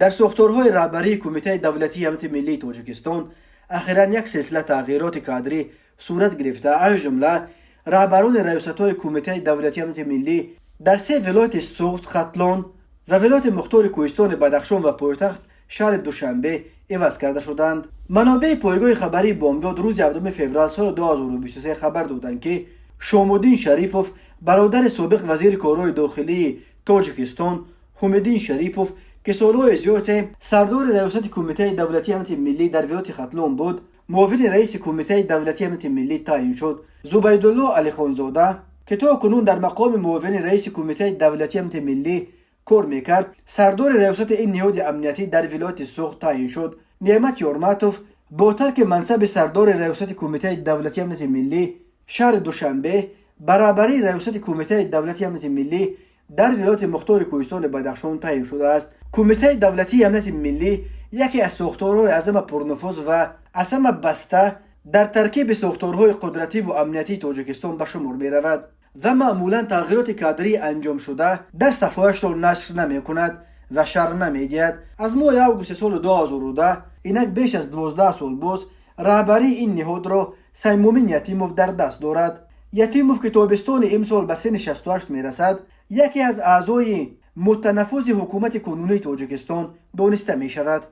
در ساختارهای رهبری کمیته دولتی امنیت ملی تاجیکستان اخیراً یک سلسله تغییرات کادری صورت گرفته، از جمله رهبران ریاست‌های کمیته دولتی امنیت ملی در سه ولایت سوخت، ختلان و ولایت مختار کوهستان بدخشان و پایتخت شهر دوشنبه عوض کرده شدند. منابع پایگاه خبری بامداد روز 7 فوریه سال 2023 خبر دادند که شامالدین شریپوف برادر سابق وزیر کارهای داخلی تاجیکستان حمیدین شریپوف که سالهای زیاد سردار ریاست کمیته دولتی امنیت ملی در ولایت ختلان بود، معاون رئیس کمیته دولتی امنیت ملی تعیین شد. زبیدالله علی خانزاده که تا کنون در مقام معاون رئیس کمیته دولتی امنیت ملی کار میکرد، سردار ریاست این نهاد امنیتی در ولایت سوخت تعیین شد. نعمت یارماتوف با ترک منصب سردار ریاست کمیته دولتی امنیت ملی شهر دوشنبه برابری ریاست کمیته دولتی امنیت ملی در ولایت مختار کوهستان بدخشان تعیین شده است. کمیته دولتی امنیت ملی یکی از ساختارهای اعظم پرنفوذ و اعظم بسته در ترکیب ساختارهای قدرتی و امنیتی تاجیکستان به شمار می رود و معمولا تغییرات کادری انجام شده در صفحه‌اش را نشر نمی کند و شرح نمی دهد. از ماه اوگوست سال 2010 اینک بیش از 12 سال باز رهبری این نهاد را سیمومین یتیموف در دست دارد. یتیموف که تابستان امسال به سن 68 می رسد، یکی از اعضای متنفذ حکومت کنونی تاجیکستان دانسته می شود.